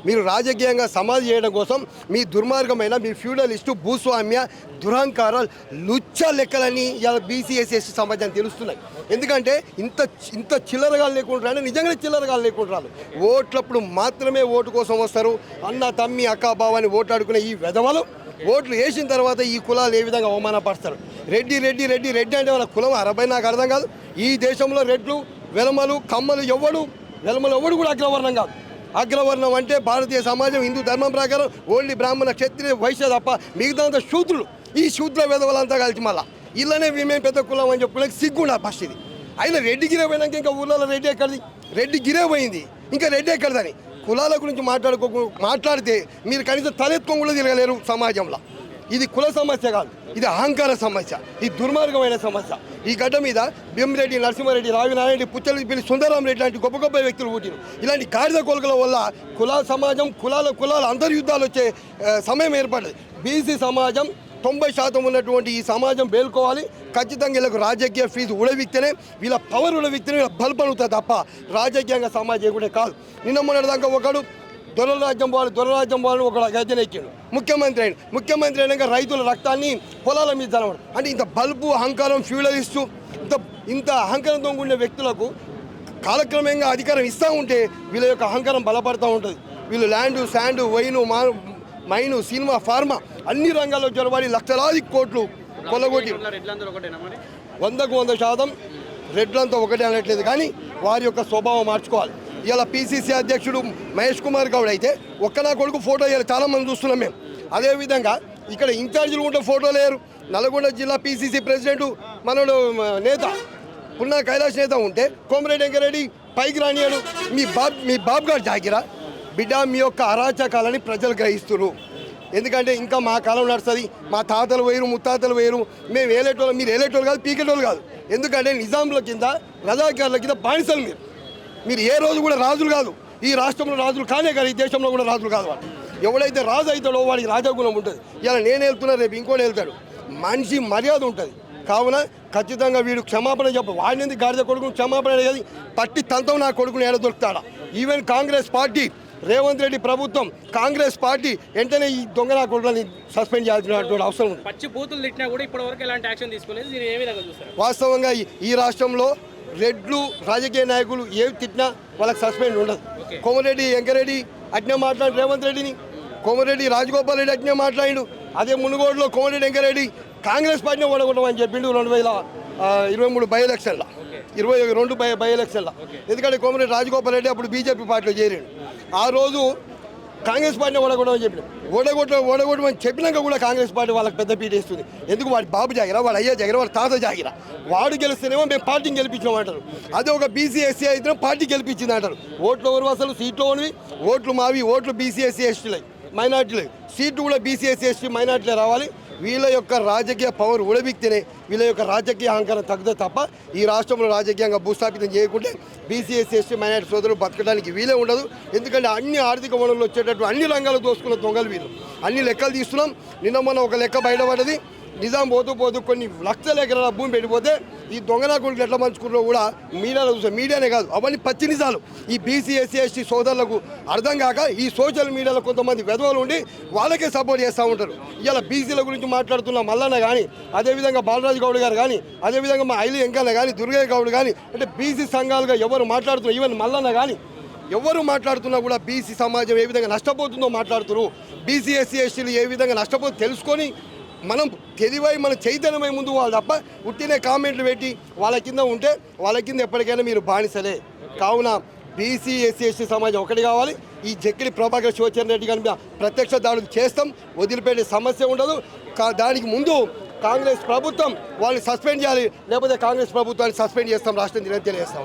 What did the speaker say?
మీరు రాజకీయంగా సమాధి చేయడం కోసం మీ దుర్మార్గమైన మీ ఫ్యూడలిస్టు భూస్వామ్య దురహంకారాలు లుచ్చ లెక్కలని ఇలా బీసీ ఎస్సీ ఎస్టీ సమాజాన్ని తెలుస్తున్నాయి. ఎందుకంటే ఇంత చిల్లరగా లేకుండా నిజంగానే చిల్లరగా లేకుండా ఓట్లప్పుడు మాత్రమే ఓటు కోసం వస్తారు. అన్న తమ్మి అక్క బావని ఓట్లాడుకునే ఈ వెధవలు ఓట్లు వేసిన తర్వాత ఈ కులాలు ఏ విధంగా అవమానపరుస్తారు. రెడ్డి రెడ్డి రెడ్డి రెడ్డి అంటే వాళ్ళ కులం అరవై నాకు అర్థం కాదు. ఈ దేశంలో రెడ్లు వెలమలు కమ్మలు వెలమలు ఎవడు కూడా అగ్రవర్ణం కాదు. అగ్రవర్ణం అంటే భారతీయ సమాజం హిందూ ధర్మం ప్రకారం ఓన్లీ బ్రాహ్మణ క్షత్రియ వైశ్య తప్ప మిగతా శూద్రులు. ఈ శూద్ర వెధవలంతా కలిసి మళ్ళీ ఇళ్ళనే మేము పెద్ద కులం అని చెప్పుకునే సిగ్గుండా ఫస్ట్ ఇది. అయినా రెడ్డి గిరే పోయినాక ఇంకా ఊళ్ళలో రెడ్డి ఎక్కడిది, రెడ్డి గిరే పోయింది ఇంకా రెడ్డి ఎక్కడిదని కులాల గురించి మాట్లాడితే మీరు కనీసం తలెత్తుకొని కూడా తిరగలేరు సమాజంలో. ఇది కుల సమస్య కాదు, ఇది అహంకార సమస్య, ఇది దుర్మార్గమైన సమస్య. ఈ గడ్డ మీద భీమరెడ్డి, నరసింహారెడ్డి, రావినారాయణ, పుచ్చలపల్లి సుందరరామరెడ్డి లాంటి గొప్ప గొప్ప వ్యక్తులు పుట్టిరు. ఇలాంటి గాడిద కొలకల వల్ల సమాజం కులాల అంతర్యుద్ధాలు వచ్చే సమయం ఏర్పడ్డది. బీసీ సమాజం 90% ఉన్నటువంటి ఈ సమాజం మేల్కోవాలి. ఖచ్చితంగా వీళ్ళకు రాజకీయ ఫీజు ఉడవిక్తేనే వీళ్ళ పవర్ ఉడవిక్తేనే వీళ్ళ బలపడుతుంది తప్ప రాజకీయంగా సమాజం కూడా కాదు. నిన్న మొన్నటిదాకా ఒకడు దొరరాజ్యం పోవాలని ఒక గజన ఎక్కాడు, ముఖ్యమంత్రి అయినాక రైతుల రక్తాన్ని పొలాల మీద చదవడం అంటే ఇంత బల్బు అహంకారం ఫ్యూడలిస్టు ఇంత అహంకారంతో ఉండే వ్యక్తులకు కాలక్రమంగా అధికారం ఇస్తూ ఉంటే వీళ్ళ యొక్క అహంకారం బలపడుతూ ఉంటుంది. వీళ్ళు land sand wine mine cinema pharma అన్ని రంగాల్లో జొరబడి లక్షలాది కోట్లు కొల్లగొట్టి 100% రెడ్లంతా ఒకటే అనట్లేదు, కానీ వారి యొక్క స్వభావం మార్చుకోవాలి. ఇలా పీసీసీ అధ్యక్షుడు మహేష్ కుమార్ గౌడ్ అయితే ఒక్క నా కొడుకు ఫోటో వేయాలి, చాలామంది చూస్తున్నాం మేము. అదేవిధంగా ఇక్కడ ఇన్ఛార్జీలు ఉంటే ఫోటో లేరు. నల్గొండ జిల్లా పీసీసీ ప్రెసిడెంట్ మనోడు నేత పున్నా కైలాష్ నేత ఉంటే కోమరెడ్డి వెంకరెడ్డి పైకి రానియాడు. మీ బాబు గారు జాగిరా బిడ్డ, మీ యొక్క అరాచకాలని ప్రజలు గ్రహిస్తున్నారు. ఎందుకంటే ఇంకా మా కాలం నడుస్తుంది, మా తాతలు వేరు ముత్తాతలు వేరు, మేము ఏలేటోళ్ళు, మీరు ఏలేటోళ్ళు కాదు, పీకేటోళ్ళు కాదు. ఎందుకంటే నిజాంల కింద రజాకారుల కింద బానిసలు మీరు ఏ రోజు కూడా రాజులు కాదు. ఈ రాష్ట్రంలో రాజులు కానే కాదు, ఈ దేశంలో కూడా రాజులు కాదు. వాళ్ళు ఎవడైతే రాజు అవుతాడో వాడికి రాజగుణం ఉంటుంది. ఇలా నేను వెళ్తున్నా, రేపు ఇంకోటి వెళ్తాడు. మనిషి మర్యాద ఉంటుంది. కావున ఖచ్చితంగా వీడు క్షమాపణ వాడిని ఎందుకు గాడిద కొడుకుని క్షమాపణ అడిగేది పట్టి తంతం నా కొడుకుని ఏడ దొరుకుతాడా. ఈవెన్ కాంగ్రెస్ పార్టీ రేవంత్ రెడ్డి ప్రభుత్వం కాంగ్రెస్ పార్టీ వెంటనే ఈ దొంగ నా కొడుకుని సస్పెండ్ చేయాల్సినటువంటి అవసరం ఉంది. పచ్చి బూతులు తిట్టినా కూడా ఇప్పటివరకు ఎలాంటి యాక్షన్ తీసుకోలేదు. దీన్ని ఏ విధంగా చూస్తారు? వాస్తవంగా ఈ రాష్ట్రంలో రెడ్లు రాజకీయ నాయకులు ఏవి తిట్టినా వాళ్ళకి సస్పెండ్ ఉండదు. కోమరెడ్డి వెంకరెడ్డి అట్నే మాట్లాడి రేవంత్ రెడ్డిని, కోమరెడ్డి రాజగోపాల్ రెడ్డి అట్నే మాట్లాడిండు. అదే మునుగోడులో కోమరెడ్డి వెంకరెడ్డి కాంగ్రెస్ పార్టీని ఓడగొట్టమని చెప్పిండు 2023 బై ఎలక్షన్లో, 22 బై ఎలక్షన్లో. ఎందుకంటే కోమరెడ్డి రాజగోపాల్ రెడ్డి అప్పుడు బీజేపీ పార్టీలో చేరాడు. ఆ రోజు కాంగ్రెస్ పార్టీని ఓడగొట్టమని చెప్పిన ఓడగొట్టమని చెప్పినాక కూడా కాంగ్రెస్ పార్టీ వాళ్ళకి పెద్ద పీట ఇస్తుంది. ఎందుకు వాడి బాబు జాగిరా, వాడు అయ్యా జాగిరా, వాడు తాత జాగిరా, వాడు గెలిస్తేనేమో మేము పార్టీని గెలిపించాం అంటారు. అదే ఒక బీసీ ఎస్సీ అయితే పార్టీ గెలిపించింది అంటారు. ఓట్లు ఎవరు అసలు సీట్లు ఉన్నవి, ఓట్లు మావి, ఓట్లు బీసీ ఎస్సీ ఎస్టీలే, మైనార్టీలే, సీట్లు కూడా బీసీ ఎస్సీ ఎస్టీ మైనార్టీలే రావాలి. వీళ్ళ యొక్క రాజకీయ పవర్ ఉడబిక్తేనే వీళ్ళ యొక్క రాజకీయ అహంకారం తగ్గుతుంది తప్ప ఈ రాష్ట్రంలో రాజకీయంగా భూస్థాపితం చేయకుంటే బీసీ ఎస్సీ ఎస్టీ మైనార్టీ సోదరులు బతకడానికి వీలే ఉండదు. ఎందుకంటే అన్ని ఆర్థిక వనరులు వచ్చేటట్టు అన్ని రంగాలు దోసుకున్న దొంగలు వీళ్ళు. అన్ని లెక్కలు తీస్తున్నాం. నిన్న మొన్న ఒక లెక్క బయటపడ్డది. నిజాం పోతూ కొన్ని లక్షల ఎకరాల భూమి పెట్టిపోతే ఈ దొంగనా కొడుకులు ఎట్లా మంచుకున్నారో కూడా మీడియాలో చూసాం. మీడియానే కాదు, అవన్నీ పచ్చి నిజాలు. ఈ బీసీ ఎస్సీ ఎస్టీ సోదరులకు అర్థం కాక ఈ సోషల్ మీడియాలో కొంతమంది వెధవలు ఉండి వాళ్ళకే సపోర్ట్ చేస్తూ ఉంటారు. ఇలా బీసీల గురించి మాట్లాడుతున్న మల్లన్న కానీ, అదేవిధంగా బాలరాజు గౌడ్ గారు కానీ, అదేవిధంగా మా ఐలి వెంకన్న కానీ, దుర్గయ్య గౌడ్ కానీ, అంటే బీసీ సంఘాలుగా ఎవరు మాట్లాడుతున్నారు, ఈవెన్ మల్లన్న కానీ ఎవరు మాట్లాడుతున్నా కూడా బీసీ సమాజం ఏ విధంగా నష్టపోతుందో మాట్లాడుతున్నారు. బీసీ ఎస్సీ ఎస్టీలు ఏ విధంగా నష్టపోతుందో తెలుసుకొని మనం తెలివై మన చైతన్యమై ముందు వాళ్ళు తప్ప ఉట్టినే కామెంట్లు పెట్టి వాళ్ళ కింద ఉంటే వాళ్ళ కింద ఎప్పటికైనా మీరు బానిసలే. కావున బీసీ ఎస్సీ ఎస్టీ సమాజం ఒకటి కావాలి. ఈ జక్కిడి ప్రభాకర్ శివచంద్ర రెడ్డి గారి మీద ప్రత్యక్ష దాడులు చేస్తాం, వదిలిపెట్టే సమస్య ఉండదు. దానికి ముందు కాంగ్రెస్ ప్రభుత్వం వాళ్ళని సస్పెండ్ చేయాలి, లేకపోతే కాంగ్రెస్ ప్రభుత్వాన్ని సస్పెండ్ చేస్తాం, రాష్ట్రం తెలియజేస్తాం.